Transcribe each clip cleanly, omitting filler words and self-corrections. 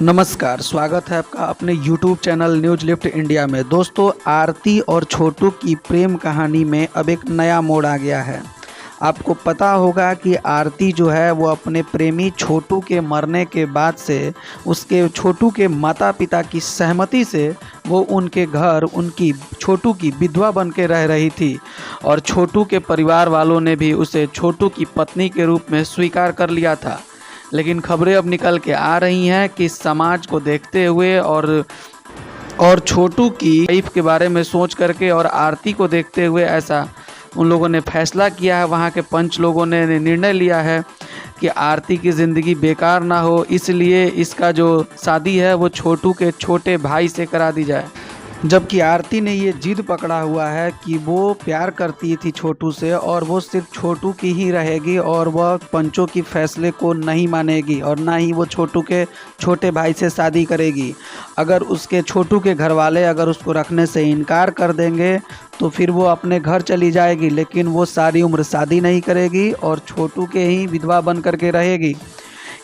नमस्कार, स्वागत है आपका अपने YouTube channel news lift India में। दोस्तों, आरती और छोटू की प्रेम कहानी में अब एक नया मोड़ आ गया है। आपको पता होगा कि आरती जो है वो अपने प्रेमी छोटू के मरने के बाद से उसके छोटू के माता पिता की सहमति से वो उनके घर उनकी छोटू की विधवा बन के रह रही थी और छोटू के परिवार वालों ने भी उसे छोटू की पत्नी के रूप में स्वीकार कर लिया था। लेकिन खबरें अब निकल के आ रही हैं कि समाज को देखते हुए और छोटू की लाइफ के बारे में सोच करके और आरती को देखते हुए ऐसा उन लोगों ने फैसला किया है, वहाँ के पंच लोगों ने निर्णय लिया है कि आरती की ज़िंदगी बेकार ना हो, इसलिए इसका जो शादी है वो छोटू के छोटे भाई से करा दी जाए। जबकि आरती ने ये जिद पकड़ा हुआ है कि वो प्यार करती थी छोटू से और वो सिर्फ छोटू की ही रहेगी और वह पंचों की फैसले को नहीं मानेगी और ना ही वो छोटू के छोटे भाई से शादी करेगी। अगर उसके छोटू के घर वाले अगर उसको रखने से इनकार कर देंगे तो फिर वो अपने घर चली जाएगी, लेकिन वो सारी उम्र शादी नहीं करेगी और छोटू के ही विधवा बन करके रहेगी।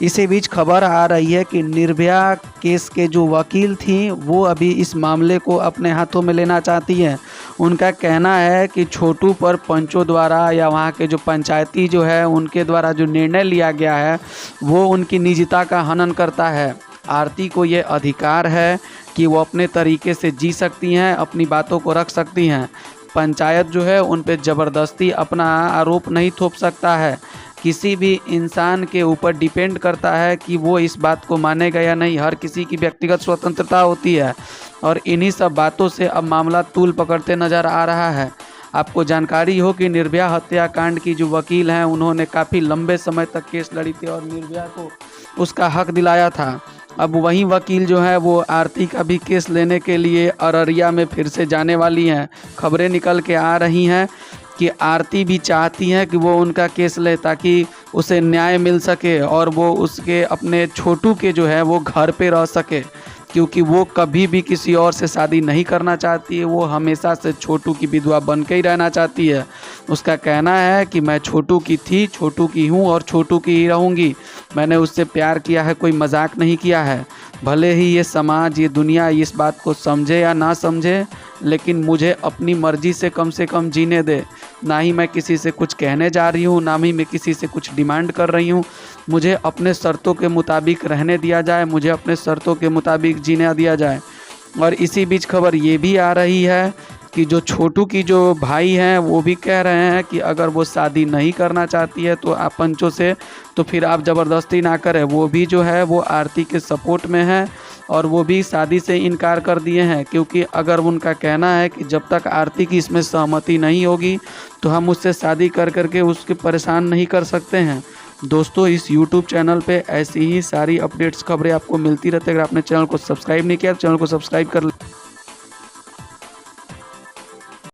इसी बीच खबर आ रही है कि निर्भया केस के जो वकील थी वो अभी इस मामले को अपने हाथों में लेना चाहती हैं। उनका कहना है कि छोटू पर पंचों द्वारा या वहाँ के जो पंचायती जो है उनके द्वारा जो निर्णय लिया गया है वो उनकी निजता का हनन करता है। आरती को ये अधिकार है कि वो अपने तरीके से जी सकती हैं, अपनी बातों को रख सकती हैं। पंचायत जो है उन पर ज़बरदस्ती अपना आरोप नहीं थोप सकता है। किसी भी इंसान के ऊपर डिपेंड करता है कि वो इस बात को मानेगा या नहीं। हर किसी की व्यक्तिगत स्वतंत्रता होती है और इन्हीं सब बातों से अब मामला तूल पकड़ते नज़र आ रहा है। आपको जानकारी हो कि निर्भया हत्याकांड की जो वकील हैं उन्होंने काफ़ी लंबे समय तक केस लड़ी थी और निर्भया को उसका हक दिलाया था। अब वही वकील जो है वो आरती का भी केस लेने के लिए अररिया में फिर से जाने वाली हैं। खबरें निकल के आ रही हैं कि आरती भी चाहती हैं कि वो उनका केस ले ताकि उसे न्याय मिल सके और वो उसके अपने छोटू के जो है वो घर पे रह सके, क्योंकि वो कभी भी किसी और से शादी नहीं करना चाहती है। वो हमेशा से छोटू की विधवा बन के ही रहना चाहती है। उसका कहना है कि मैं छोटू की थी, छोटू की हूँ और छोटू की ही रहूँगी। मैंने उससे प्यार किया है, कोई मजाक नहीं किया है। भले ही ये समाज ये दुनिया इस बात को समझे या ना समझे, लेकिन मुझे अपनी मर्ज़ी से कम जीने दे। ना ही मैं किसी से कुछ कहने जा रही हूँ, ना ही मैं किसी से कुछ डिमांड कर रही हूँ। मुझे अपने शर्तों के मुताबिक रहने दिया जाए, मुझे अपने शर्तों के मुताबिक जीने दिया जाए। और इसी बीच खबर ये भी आ रही है कि जो छोटू की जो भाई हैं वो भी कह रहे हैं कि अगर वो शादी नहीं करना चाहती है तो आप पंचों से तो फिर आप ज़बरदस्ती ना करें। वो भी जो है वो आरती के सपोर्ट में है और वो भी शादी से इनकार कर दिए हैं, क्योंकि अगर उनका कहना है कि जब तक आरती की इसमें सहमति नहीं होगी तो हम उससे शादी कर करके उसके परेशान नहीं कर सकते हैं। दोस्तों, इस YouTube चैनल पे ऐसी ही सारी अपडेट्स खबरें आपको मिलती रहती है। अगर आपने चैनल को सब्सक्राइब नहीं किया तो चैनल को सब्सक्राइब कर